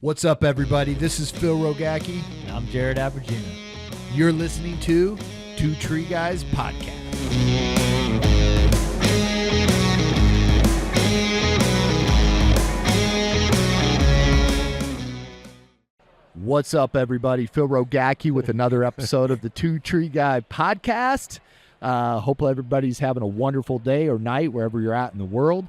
What's up, everybody? This is Phil Rogacki. And I'm Jared Abergina. You're listening to Two Tree Guys Podcast. What's up, everybody? Phil Rogacki with another episode of the Two Tree Guy Podcast. Hopefully everybody's having a wonderful day or night wherever you're at in the world.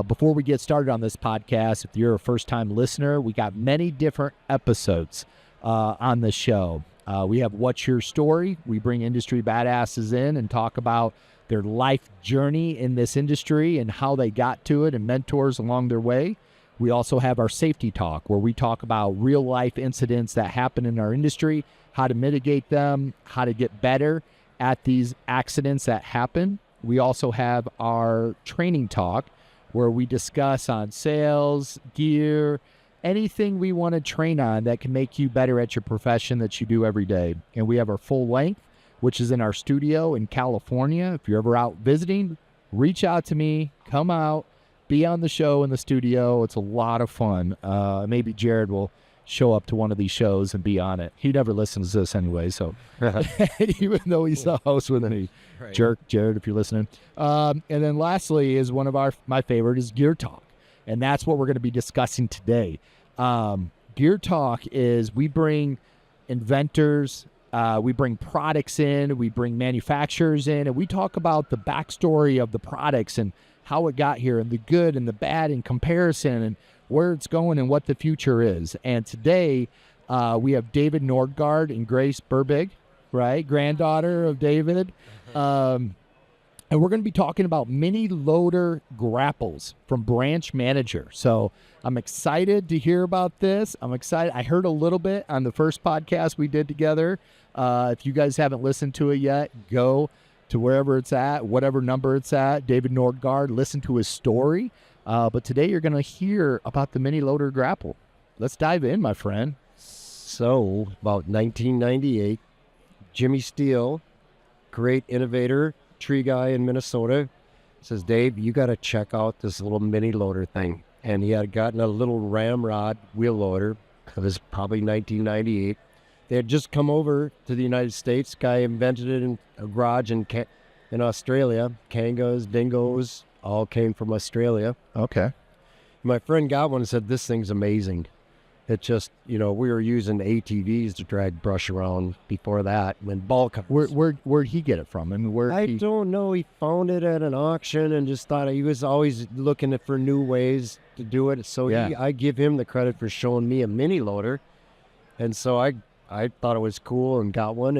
Before we get started on this podcast, if you're a first-time listener, we got many different episodes on the show. We have What's Your Story? We bring industry badasses in and talk about their life journey in this industry and how they got to it and mentors along their way. We also have our Safety Talk, where we talk about real-life incidents that happen in our industry, how to mitigate them, how to get better at these accidents that happen. We also have our Training Talk, where we discuss on sales, gear, anything we want to train on that can make you better at your profession that you do every day. And we have our Full Length, which is in our studio in California. If you're ever out visiting, reach out to me, come out, be on the show in the studio. It's a lot of fun. Maybe Jared will show up to one of these shows and be on it. He never listens to this anyway, so even though he's the host with any jerk, Jared, if you're listening. And then lastly is one of my favorite is Gear Talk, and that's what we're going to be discussing today. Gear Talk is we bring inventors, we bring products in, we bring manufacturers in, and we talk about the backstory of the products and how it got here and the good and the bad in comparison and where it's going and what the future is. And today we have David Nordgaard and Grace Burbig, right? Granddaughter of David. And we're going to be talking about mini loader grapples from Branch Manager. So I'm excited to hear about this. I'm excited. I heard a little bit on the first podcast we did together. If you guys haven't listened to it yet, go to wherever it's at, whatever number it's at, David Nordgaard, listen to his story. But today you're going to hear about the mini loader grapple. Let's dive in, my friend. So, about 1998, Jimmy Steele, great innovator, tree guy in Minnesota, says, Dave, you got to check out this little mini loader thing. And he had gotten a little ramrod wheel loader. It was probably 1998. They had just come over to the United States. Guy invented it in a garage in Australia. Kangas, dingoes, all came from Australia. Okay. My friend got one and said, this thing's amazing. It just, we were using ATVs to drag brush around before that when ball cars. Where'd he get it from? I mean, don't know. He found it at an auction and just thought he was always looking for new ways to do it. So I give him the credit for showing me a mini loader. And so I thought it was cool and got one.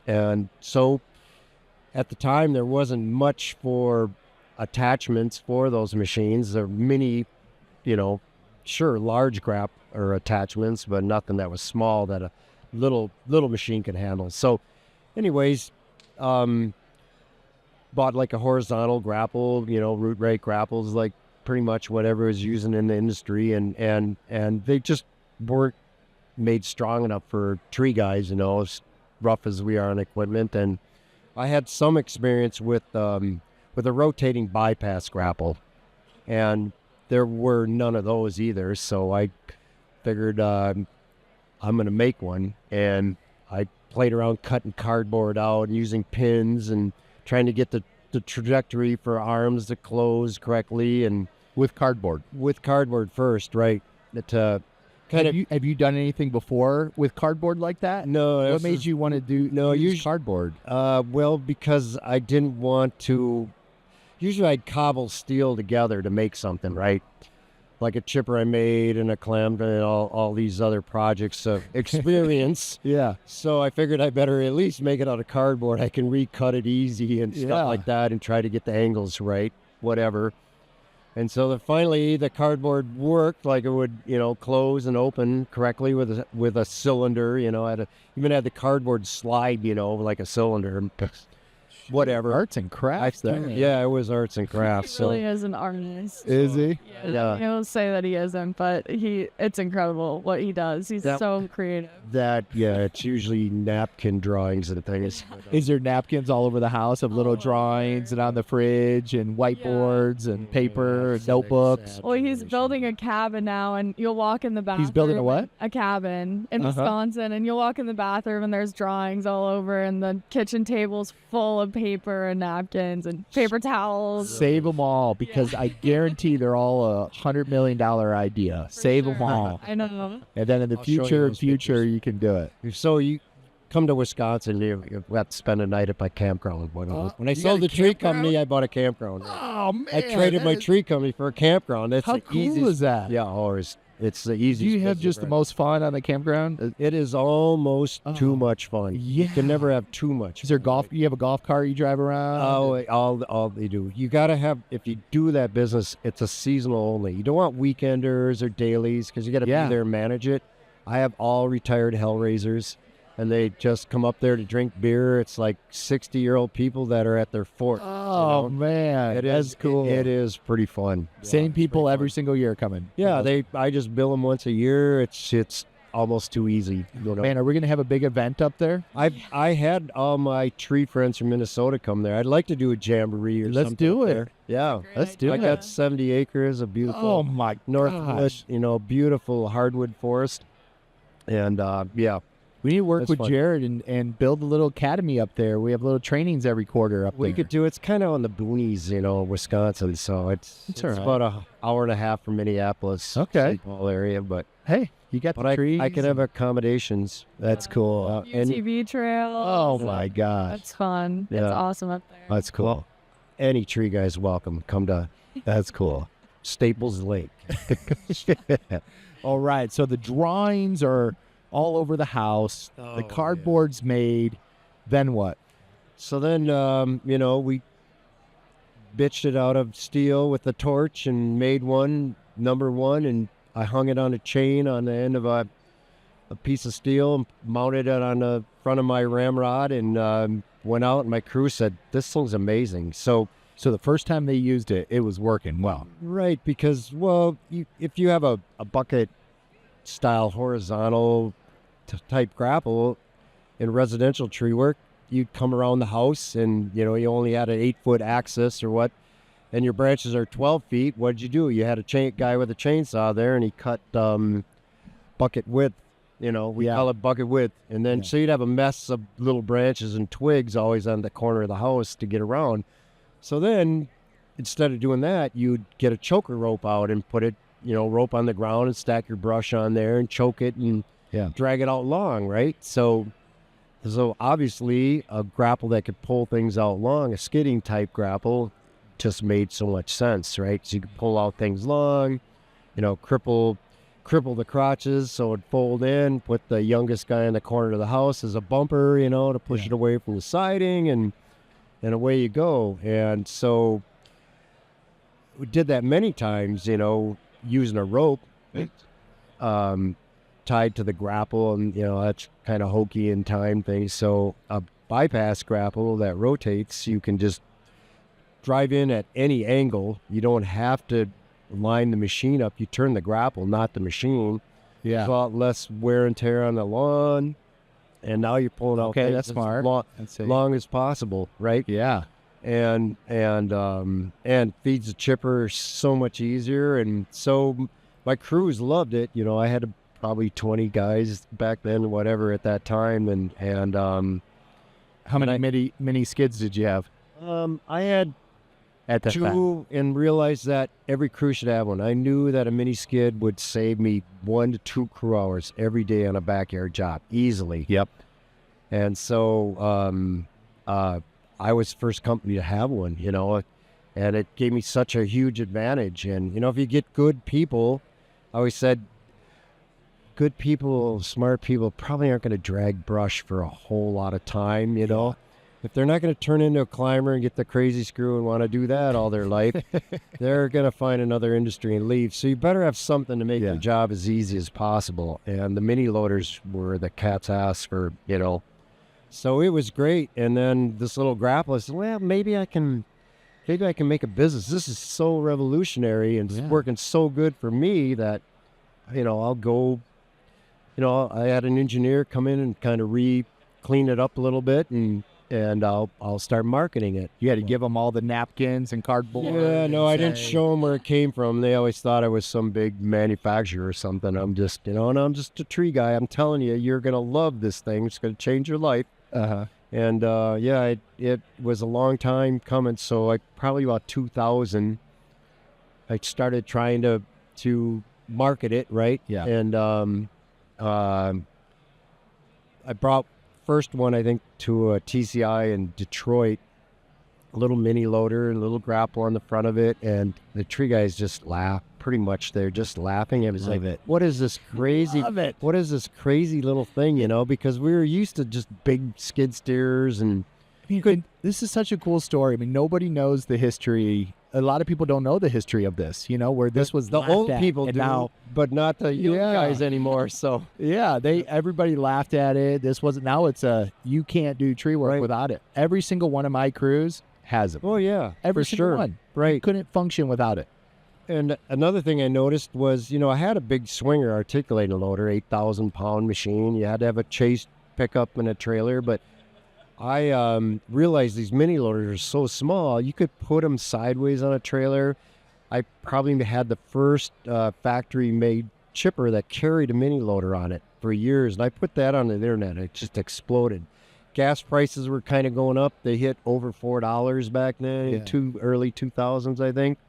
And so at the time, there wasn't much for attachments for those machines. They're mini, large grap or attachments, but nothing that was small that a little machine could handle. So anyways, bought like a horizontal grapple, root rake grapples, like pretty much whatever is using in the industry. And they just weren't made strong enough for tree guys, as rough as we are on equipment. And I had some experience with a rotating bypass grapple, and there were none of those either. So I figured I'm going to make one, and I played around cutting cardboard out and using pins and trying to get the trajectory for arms to close correctly. And with cardboard first, right? Have you done anything before with cardboard like that? No. What made you want to use cardboard? Well, because I didn't want to. Usually I'd cobble steel together to make something, right? Like a chipper I made and a clamp and all these other projects of experience. Yeah. So I figured I better at least make it out of cardboard. I can recut it easy and stuff like that and try to get the angles right, whatever. And so finally the cardboard worked like it would, close and open correctly with a cylinder. I even had the cardboard slide, like a cylinder. whatever. Arts and crafts there. Yeah, it was arts and crafts. He really is an artist. Is he? Yeah. He'll say that he isn't, but it's incredible what he does. He's so creative. It's usually napkin drawings and things. Is there napkins all over the house of little drawings and on the fridge and whiteboards and paper and notebooks? Well, he's building a cabin now, and you'll walk in the bathroom. He's building a what? A cabin in Wisconsin, and you'll walk in the bathroom, and there's drawings all over, and the kitchen table's full of paper and napkins and paper towels. Save them all, because I guarantee they're all $100 million idea. Save them all. I know. And then in the I'll show you future, you can do it. So you come to Wisconsin, you have to spend a night at my campground. When I you sold got the a tree campground? company, I bought a campground. Oh, man. I traded my tree company for a campground. That's How the cool easiest. is that? Yeah, it's the easiest. Do you have business just the right most fun on the campground? It is almost too much fun. Yeah. You can never have too much. Is there golf? You have a golf cart you drive around? Oh, all they do. You got to have, if you do that business, it's a seasonal only. You don't want weekenders or dailies, because you got to be there and manage it. I have all retired Hellraisers, and they just come up there to drink beer. It's like 60-year-old people that are at their fort. Oh, man. That's cool. It is pretty fun. Same people every single year coming. Yeah, I just bill them once a year. It's almost too easy. You know? Man, are we going to have a big event up there? I had all my tree friends from Minnesota come there. I'd like to do a jamboree or something. Let's do it. There. Yeah. Let's do I it. got 70 acres of beautiful Oh, my northwest, gosh. beautiful hardwood forest. And We need to work That's with fun. Jared and build a little academy up there. We have little trainings every quarter up we there. could do. It's kind of on the boonies, Wisconsin. So it's all right. about an hour and a half from Minneapolis. Okay. St. Paul area, but Hey, you got the trees. I can have accommodations. That's cool. UTV trail. Oh, my gosh. That's fun. Yeah. It's awesome up there. That's cool. Any tree guy's welcome. Come to That's cool. Staples Lake. All right. So the drawings are all over the house. The cardboard's made. Then what? So then, we bitched it out of steel with a torch and made one, number one, and I hung it on a chain on the end of a piece of steel and mounted it on the front of my ramrod and went out, and my crew said, "This thing's amazing." So the first time they used it, it was working well. right, because, if you have a bucket-style horizontal type grapple in residential tree work, you'd come around the house and, you only had an 8-foot axis or what, and your branches are 12 feet. What did you do? You had a guy with a chainsaw there, and he cut bucket width. We call it bucket width. And then so you'd have a mess of little branches and twigs always on the corner of the house to get around. So then, instead of doing that, you'd get a choker rope out and put it, rope on the ground and stack your brush on there and choke it and drag it out long, right? So obviously, a grapple that could pull things out long, a skidding type grapple, just made so much sense, right? So you could pull out things long, cripple the crotches so it'd fold in, put the youngest guy in the corner of the house as a bumper, to push it away from the siding, and away you go. And so we did that many times, using a rope tied to the grapple, and that's kind of hokey in time things. So a bypass grapple that rotates, you can just drive in at any angle. You don't have to line the machine up. You turn the grapple, not the machine. Yeah. There's a lot less wear and tear on the lawn, and now you're pulling out Okay, things that's as smart. long as possible, right? Yeah. And feeds the chipper so much easier. And so my crews loved it. I had probably 20 guys back then, whatever, at that time. And How many mini skids did you have I had at that time? 2 and realized that every crew should have one. I knew that a mini skid would save me 1 to 2 crew hours every day on a backyard job easily. Yep. And so I was the first company to have one, and it gave me such a huge advantage. And, if you get good people, I always said, good people, smart people probably aren't going to drag brush for a whole lot of time, If they're not going to turn into a climber and get the crazy screw and want to do that all their life, they're going to find another industry and leave. So you better have something to make your job as easy as possible. And the mini loaders were the cat's ass for, So it was great. And then this little grapple, I said, well, maybe I can make a business. This is so revolutionary and it's working so good for me that, I'll go, I had an engineer come in and kind of clean it up a little bit and I'll start marketing it. You had to give them all the napkins and cardboard. Yeah, no, I didn't show them where it came from. They always thought I was some big manufacturer or something. I'm just, and I'm just a tree guy. I'm telling you, you're going to love this thing. It's going to change your life. And it was a long time coming. So probably about 2000, I started trying to market it, right? Yeah. And I brought first one, I think, to a TCI in Detroit, a little mini loader and a little grapple on the front of it. And the tree guys just laughed. Pretty much they're just laughing. It was what is this crazy? What is this crazy little thing? Because we were used to just big skid steers and. This is such a cool story. I mean, nobody knows the history. A lot of people don't know the history of this. Where this was the old people do, now, but not the young guys anymore. So everybody laughed at it. This wasn't. Now it's you can't do tree work without it. Every single one of my crews has it. Oh yeah, every single one. Right, you couldn't function without it. And another thing I noticed was, I had a big swinger articulating loader, 8,000-pound machine. You had to have a chase pickup and a trailer, but I realized these mini loaders are so small, you could put them sideways on a trailer. I probably had the first factory-made chipper that carried a mini loader on it for years, and I put that on the internet. It just exploded. Gas prices were kind of going up. They hit over $4 back then, early 2000s, I think.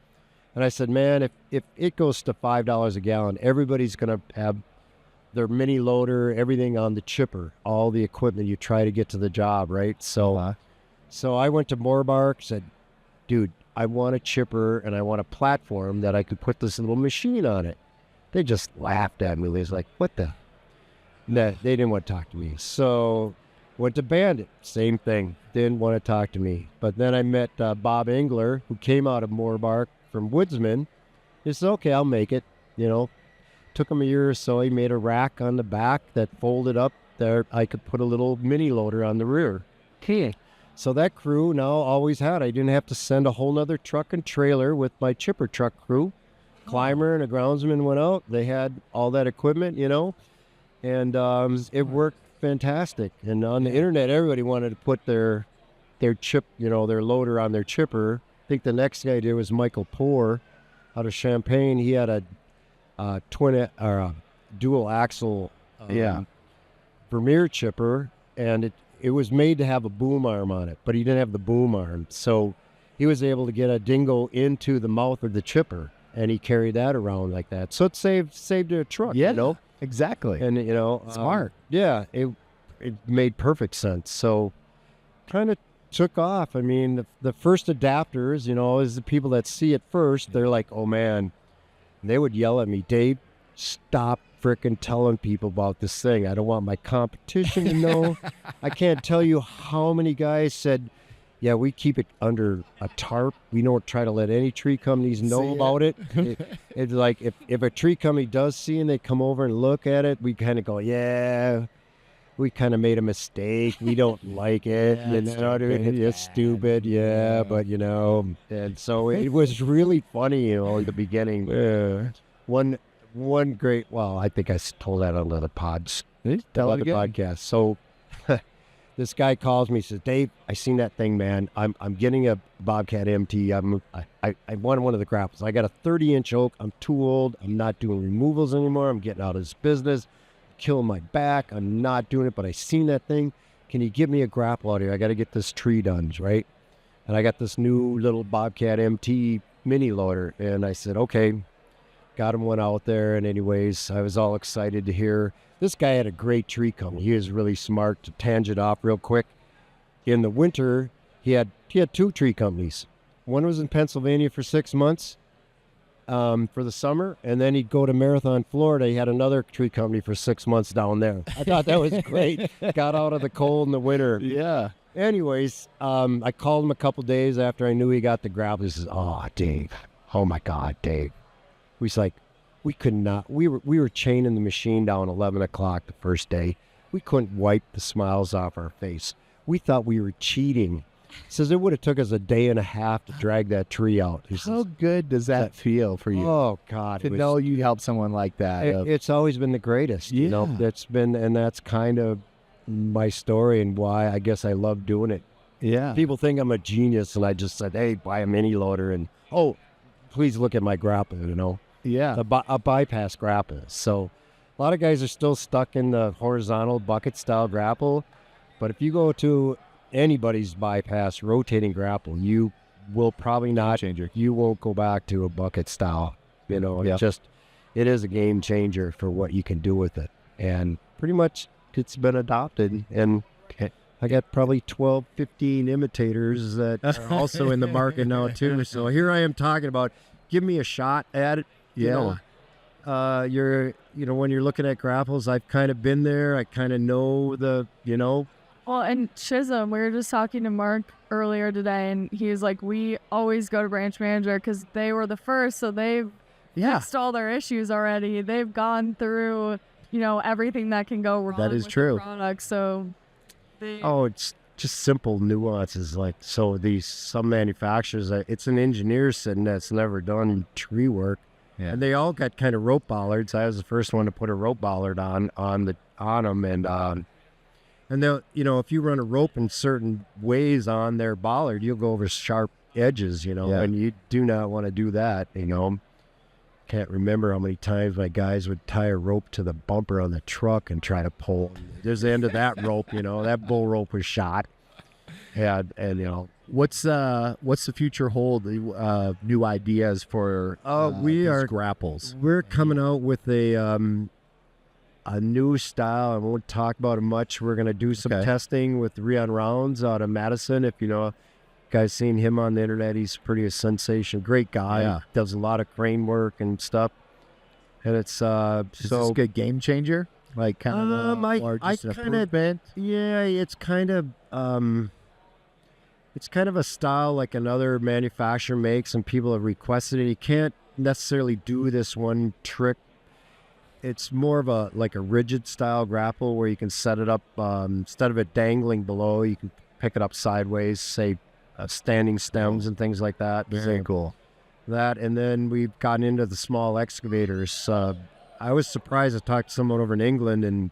And I said, man, if it goes to $5 a gallon, everybody's going to have their mini loader, everything on the chipper, all the equipment you try to get to the job, right? So so I went to Morbark, said, dude, I want a chipper and I want a platform that I could put this little machine on it. They just laughed at me. They was like, what the? No, they didn't want to talk to me. So went to Bandit, same thing. Didn't want to talk to me. But then I met Bob Engler, who came out of Morbark from Woodsman. He said, okay, I'll make it, Took him a year or so. He made a rack on the back that folded up there. I could put a little mini loader on the rear. So that crew now always had. I didn't have to send a whole nother truck and trailer with my chipper truck crew. Climber and a groundsman went out. They had all that equipment, and it worked fantastic. And on the internet, everybody wanted to put their chip, their loader on their chipper. I think the next guy did was Michael Poor out of Champaign. He had a twin or a dual axle Vermeer chipper, and it was made to have a boom arm on it, but he didn't have the boom arm, so he was able to get a dingo into the mouth of the chipper, and he carried that around like that. So it saved a truck. Exactly. And smart. It made perfect sense. So kind of took off. I mean, the first adapters, is the people that see it first. They're like, oh man. They would yell at me, Dave, stop frickin' telling people about this thing. I don't want my competition to know. I can't tell you how many guys said, yeah, we keep it under a tarp. We don't try to let any tree companies know about it. It's like if a tree company does see and they come over and look at it, we kind of go, yeah, we kind of made a mistake. We don't like it. It's stupid. Yeah, but and so it was really funny, in the beginning. One great. Well, I think I told that on the podcast. So this guy calls me, says, Dave, I seen that thing, man. I'm getting a Bobcat MT. I want one of the grapples. I got a 30-inch oak. I'm too old. I'm not doing removals anymore. I'm getting out of this business. Killing my back. I'm not doing it, but I seen that thing. Can you give me a grapple out here? I got to get this tree done, right? And I got this new little Bobcat MT mini loader, and I said, okay. Got him one out there, and anyways, I was all excited to hear. This guy had a great tree company. He was really smart. To tangent off real quick. In the winter, he had 2 tree companies. One was in Pennsylvania for 6 months. For the summer, and then he'd go to Marathon, Florida. He had another tree company for 6 months down there. I thought that was great. Got out of the cold in the winter. Yeah. Anyways, I called him a couple days after I knew he got the grapple. He says, "Oh, Dave, oh my God, Dave." He's like, we could not. We were chaining the machine down 11 o'clock the first day. we couldn't wipe the smiles off our face. We thought we were cheating. He says it would have took us a day and a half to drag that tree out. He How says, good does that feel for you? oh God, to know you helped someone like that. it's always been the greatest. You know, that's kind of my story and why I guess I love doing it. Yeah. People think I'm a genius, and I just said, hey, buy a mini loader, and oh, please look at my grapple, you know. Yeah. A bypass grapple. So a lot of guys are still stuck in the horizontal bucket style grapple, but if you go to anybody's bypass rotating grapple, you will probably not changer. You won't go back to a bucket style. You know, Yep. it is a game changer for what you can do with it, and pretty much it's been adopted. And I got probably 12, 15 imitators that are also in the market now too. So here I am talking about, give me a shot at it. You know, when you're looking at grapples, I've kind of been there. I kind of know Well, and Chisholm, we were just talking to Mark earlier today, and he was like, we always go to Branch Manager because they were the first, so they've fixed all their issues already. They've gone through, everything that can go wrong That is with true. the product, so it's just simple nuances. Like, so some manufacturers, it's an engineer sitting that's never done tree work. Yeah. And they all got kind of rope bollards. I was the first one to put a rope bollard on them, and they'll, if you run a rope in certain ways on their bollard, you'll go over sharp edges, and you do not want to do that. Can't remember how many times my guys would tie a rope to the bumper on the truck and try to pull. There's the end of that rope, that bull rope was shot. And what's the future hold? New ideas for these grapples. We're coming out with a new style. I won't talk about it much. We're going to do some testing with Rion Rounds out of Madison. If guys seen him on the internet, he's pretty a sensation. Great guy. Yeah. Does a lot of crane work and stuff. And it's Is this a good game changer? Like kind of or just an improvement? Yeah, it's kind of a style like another manufacturer makes, and people have requested it. You can't necessarily do this one trick. It's more of a rigid style grapple where you can set it up instead of it dangling below, you can pick it up sideways, say standing stems and things like that. Very cool. That, and then we've gotten into the small excavators. I was surprised. I talked to someone over in England and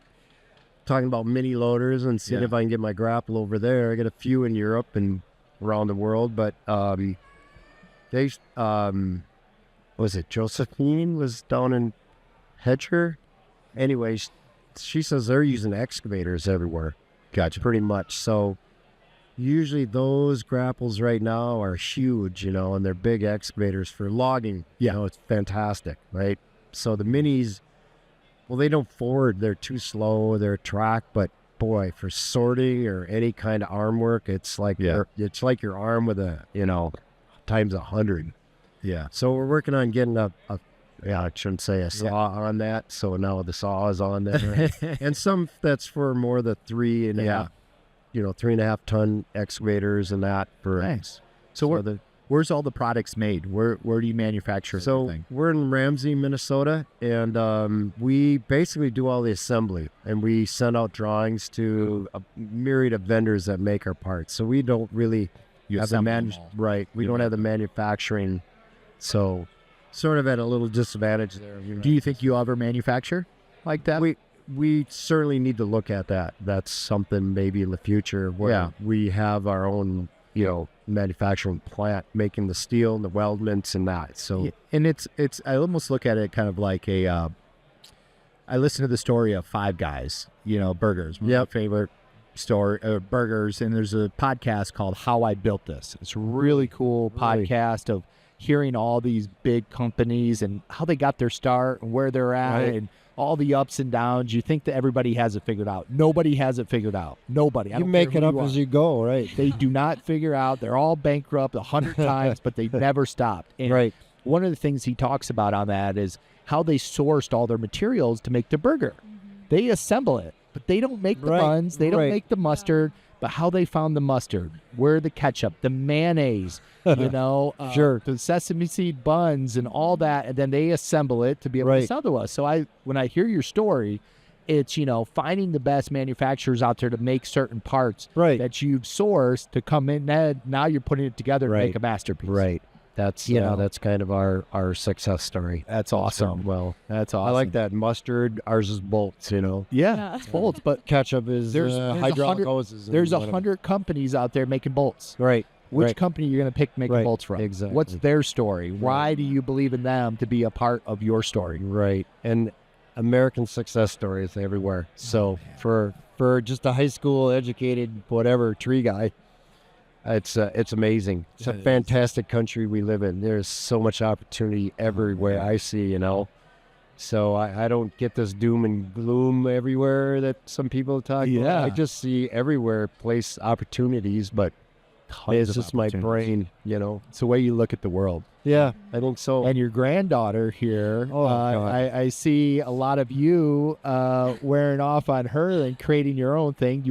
talking about mini loaders and seeing if I can get my grapple over there. I got a few in Europe and around the world, but was it Josephine was down in Hedger? Anyways, she says they're using excavators everywhere. Gotcha. Pretty much. So usually those grapples right now are huge, and they're big excavators for logging. Yeah. It's fantastic, right? So the minis, well, they don't forward. They're too slow. They're track, but boy, for sorting or any kind of arm work, it's like it's like your arm with a, times 100. Yeah. So we're working on getting I shouldn't say a saw on that. So now the saw is on there. And some that's for more the 3.5 3.5 ton excavators and that for nice. So where's all the products made? Where do you manufacture everything? We're in Ramsey, Minnesota, and we basically do all the assembly, and we send out drawings to a myriad of vendors that make our parts. So we don't really have the we don't have the manufacturing, so sort of at a little disadvantage there. Do you think you ever manufacture like that? We certainly need to look at that. That's something maybe in the future where we have our own, manufacturing plant making the steel and the weldments and that. So, and it's I almost look at it kind of like I listened to the story of Five Guys, burgers. My favorite story, burgers. And there's a podcast called How I Built This. It's a really cool podcast of hearing all these big companies and how they got their start and where they're at and all the ups and downs. You think that everybody has it figured out. Nobody has it figured out. Nobody. You make it up as you go, right? They do not figure out. They're all bankrupt 100 times, but they never stopped. And one of the things he talks about on that is how they sourced all their materials to make the burger. They assemble it, but they don't make the buns. They don't make the mustard. But how they found the mustard, where the ketchup, the mayonnaise, the sesame seed buns and all that, and then they assemble it to be able to sell to us. So when I hear your story, It's, finding the best manufacturers out there to make certain parts Right. that you've sourced to come in. Now you're putting it together and make a masterpiece. Right. That's that's kind of our success story. That's awesome. Well, That's awesome. I like that. Mustard, ours is bolts, Yeah, it's bolts, but Ketchup is there's hydraulic hoses. and there's whatever. 100 companies out there making bolts. Right. Which Right. company are you going to pick making Right. bolts from? Exactly. What's their story? Why do you believe in them to be a part of your story? Right. And American success stories everywhere. So for just a high school educated whatever tree guy, it's amazing. It's a fantastic country we live in. There's so much opportunity everywhere I see, So I don't get this doom and gloom everywhere that some people talk about. I just see everywhere place opportunities, but it's just my brain, It's the way you look at the world. Yeah, I think so. And your granddaughter here, God. I see a lot of you wearing off on her and creating your own thing.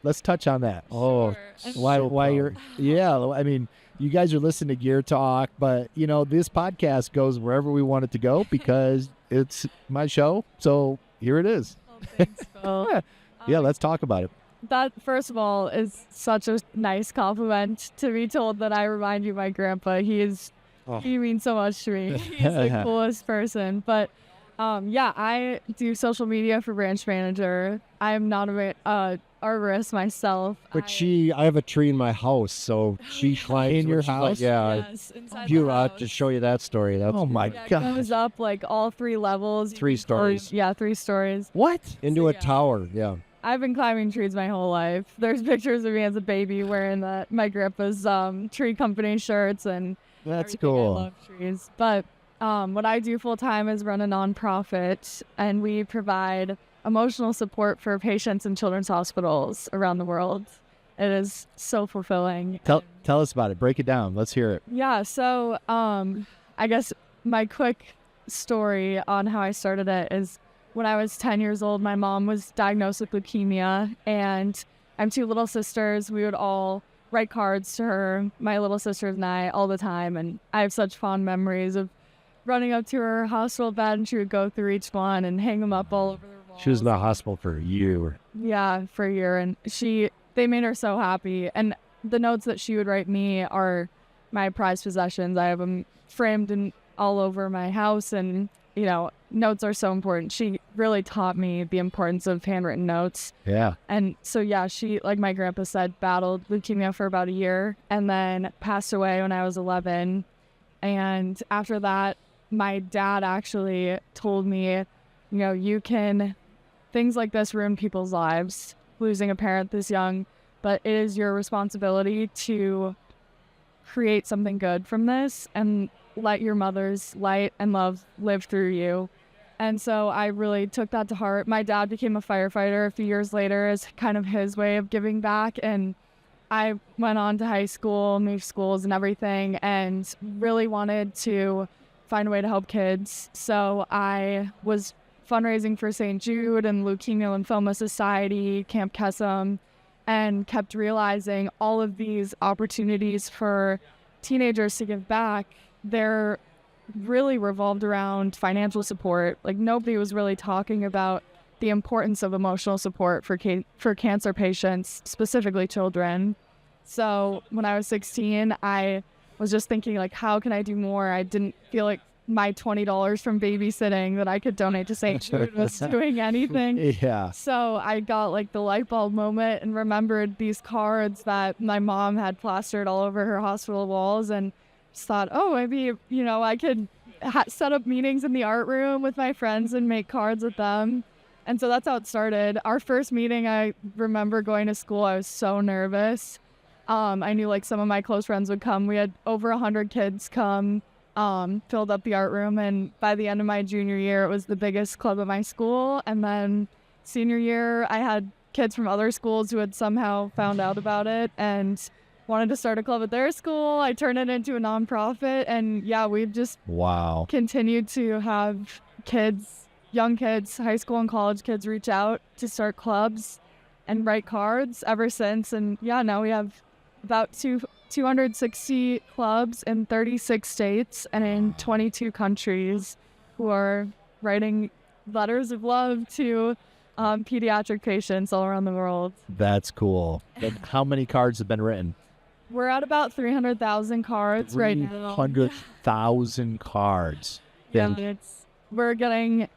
Let's touch on that. Oh, Why you're, I mean, you guys are listening to Gear Talk, but this podcast goes wherever we want it to go because it's my show. So here it is. Oh, thanks, Phil. Yeah, let's talk about it. That, first of all, is such a nice compliment to be told that I remind you of my grandpa. He means so much to me. He's the coolest person. But I do social media for Branch Manager. I'm not a arborist myself. but I have a tree in my house, so she climbs In your she's like, house? Yes, inside You the I'll house. just show you that story. That's Oh my Yeah, it God. goes up like all 3 levels. 3 stories. 3 stories. What? Into a tower. Yeah. I've been climbing trees my whole life. There's pictures of me as a baby wearing my grandpa's tree company shirts and That's everything. cool. I love trees. But what I do full time is run a nonprofit, and we provide emotional support for patients in children's hospitals around the world. It is so fulfilling. Tell us about it. Break it down. Let's hear it. Yeah, so I guess my quick story on how I started it is when I was 10 years old, my mom was diagnosed with leukemia, and I have 2 little sisters. We would all write cards to her, my little sisters and I, all the time, and I have such fond memories of running up to her hospital bed, and she would go through each one and hang them up all over their walls. She was in the hospital for a year. Yeah, for a year, and they made her so happy. And the notes that she would write me are my prized possessions. I have them framed all over my house, and notes are so important. She really taught me the importance of handwritten notes. Yeah. And so she, like my grandpa said, battled leukemia for about a year and then passed away when I was 11. And after that, my dad actually told me, things like this ruin people's lives, losing a parent this young, but it is your responsibility to create something good from this and let your mother's light and love live through you. And so I really took that to heart. My dad became a firefighter a few years later as kind of his way of giving back. And I went on to high school, moved schools and everything, and really wanted to find a way to help kids. So I was fundraising for St. Jude and Leukemia Lymphoma Society, Camp Kesem, and kept realizing all of these opportunities for teenagers to give back, they're really revolved around financial support. Like, nobody was really talking about the importance of emotional support for cancer patients, specifically children. So when I was 16, I was just thinking, like, how can I do more? I didn't feel like my $20 from babysitting that I could donate to St. Jude was doing anything. Yeah. So I got like the light bulb moment and remembered these cards that my mom had plastered all over her hospital walls, and just thought, oh, maybe, I could set up meetings in the art room with my friends and make cards with them. And so that's how it started. Our first meeting, I remember going to school, I was so nervous. I knew like some of my close friends would come. We had over 100 kids come, filled up the art room. And by the end of my junior year, it was the biggest club at my school. And then senior year, I had kids from other schools who had somehow found out about it and wanted to start a club at their school. I turned it into a nonprofit, and we've just continued to have kids, young kids, high school and college kids reach out to start clubs and write cards ever since. And now we have about 260 clubs in 36 states and in 22 countries who are writing letters of love to pediatric patients all around the world. That's cool. And how many cards have been written? We're at about 300,000 cards right now. 300,000 cards. Yeah, we're getting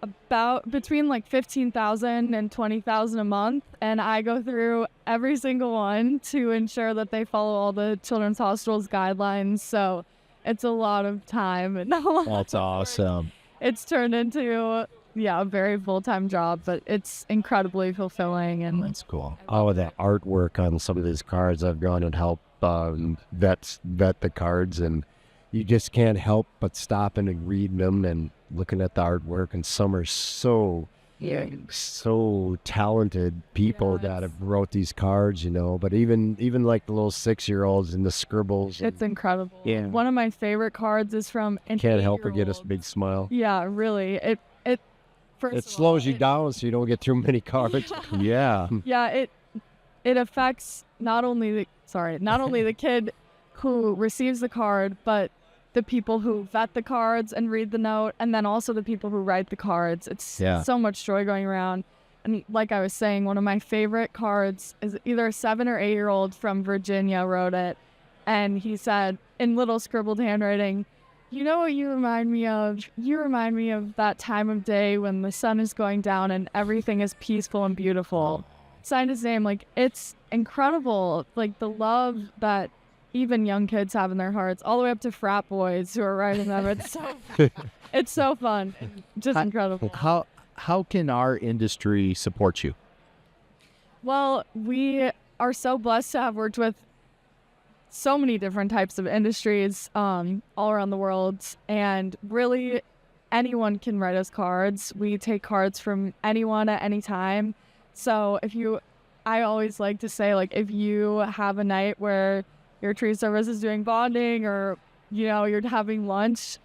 about between like 15,000 and 20,000 a month, and I go through every single one to ensure that they follow all the Children's Hospital's guidelines. So it's a lot of time. And That's awesome. It's turned into a very full-time job, but it's incredibly fulfilling. And That's cool. Oh, the artwork on some of these cards. I've gone and helped vet the cards, and you just can't help but stopping and reading them and looking at the artwork. And some are so talented people that have wrote these cards, you know. But even like the little 6-year-olds and the scribbles. It's incredible. Yeah. One of my favorite cards is from an Can't help but get a 8-year-old. big smile. Yeah, really. It It slows you down so you don't get too many cards. Yeah. Yeah, it affects not only the kid who receives the card, but the people who vet the cards and read the note, and then also the people who write the cards. It's so much joy going around. And like I was saying, one of my favorite cards is either a 7 or 8-year-old from Virginia wrote it, and he said in little scribbled handwriting, "You know what you remind me of? You remind me of that time of day when the sun is going down and everything is peaceful and beautiful." Signed his name. Like, it's incredible, like the love that even young kids have in their hearts, all the way up to frat boys who are writing them. It's so fun. Just incredible. How can our industry support you? Well, we are so blessed to have worked with so many different types of industries all around the world, and really anyone can write us cards. We take cards from anyone at any time. So I always like to say, like, if you have a night where your tree service is doing bonding, or you're having lunch,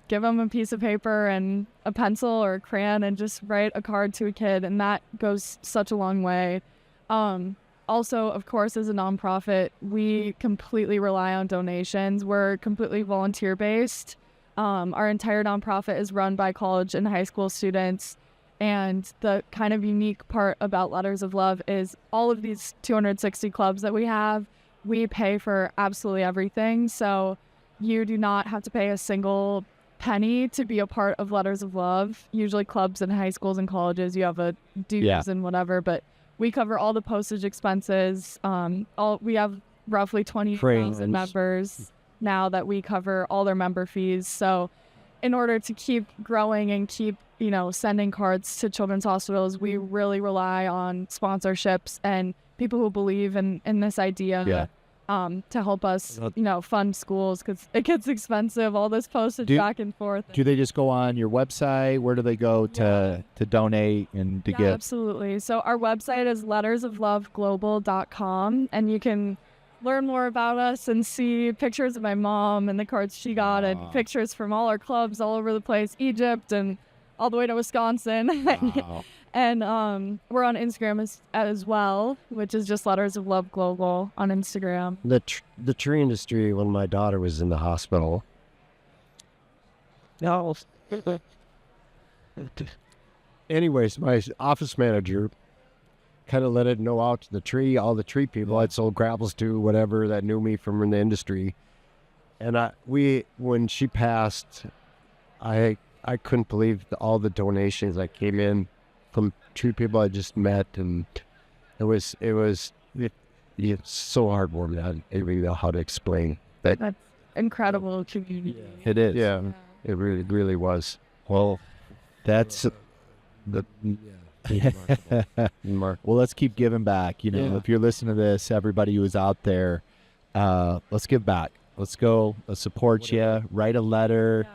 give them a piece of paper and a pencil or a crayon and just write a card to a kid, and that goes such a long way. Also, of course, as a nonprofit, we completely rely on donations. We're completely volunteer-based. Our entire nonprofit is run by college and high school students. And the kind of unique part about Letters of Love is all of these 260 clubs that we have, we pay for absolutely everything. So you do not have to pay a single penny to be a part of Letters of Love. Usually clubs in high schools and colleges, you have a dues and whatever, but we cover all the postage expenses. We have roughly 20,000 members now that we cover all their member fees. So in order to keep growing and keep, sending cards to children's hospitals, we really rely on sponsorships and people who believe in this idea to help us, fund schools, because it gets expensive, all this postage back and forth. Do they just go on your website? Where do they go to donate and to give? Absolutely. So our website is lettersofloveglobal.com, and you can learn more about us and see pictures of my mom and the cards she got, and pictures from all our clubs all over the place, Egypt and all the way to Wisconsin. Wow. And we're on Instagram as well, which is just Letters of Love Global on Instagram. The tree industry, when my daughter was in the hospital. No. Anyways, my office manager kind of let it know out to all the tree people I'd sold grapples to, whatever, that knew me from in the industry. And when she passed, I couldn't believe all the donations that came in from tree people I just met, and it's so heartwarming. I don't even know how to explain that. That's incredible community. It is. Yeah, it really was. Well, that's Mark. Well, let's keep giving back. If you're listening to this, everybody who is out there, let's give back. Let's go support you. Write a letter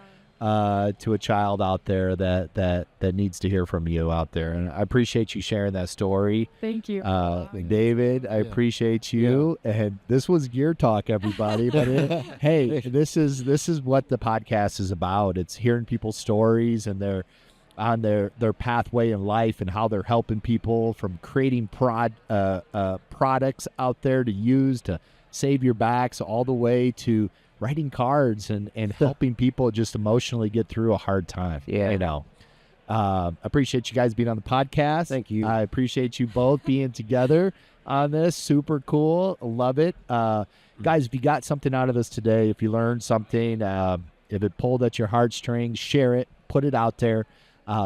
to a child out there that needs to hear from you out there. And I appreciate you sharing that story. Thank you. David, I appreciate you. Yeah. And this was Gear Talk, everybody. But hey, this is what the podcast is about. It's hearing people's stories and their pathway in life, and how they're helping people, from creating products out there to use to save your backs, all the way to writing cards and helping people just emotionally get through a hard time. Appreciate you guys being on the podcast. Thank you. I appreciate you both being together on this. Super cool. Love it. Guys, if you got something out of this today, if you learned something, if it pulled at your heartstrings, share it, put it out there.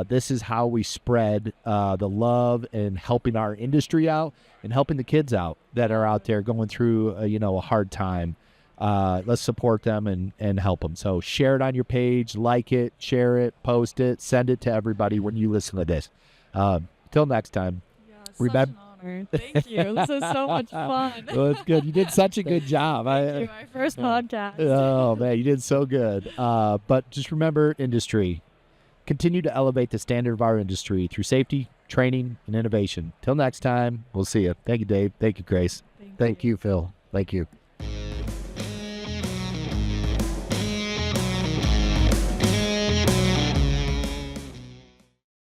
This is how we spread the love and helping our industry out and helping the kids out that are out there going through, a hard time. Let's support them and help them. So share it on your page, like it, share it, post it, send it to everybody when you listen to this. Till next time. Yeah, Remember- such an honor. Thank you. This is so much fun. Well, it's good. You did such a good job. Thank you. My first podcast. Oh, man, you did so good. But just remember, industry. Continue to elevate the standard of our industry through safety, training, and innovation. Till next time, we'll see you. Thank you, Dave. Thank you, Grace. Thank you, Phil. Thank you.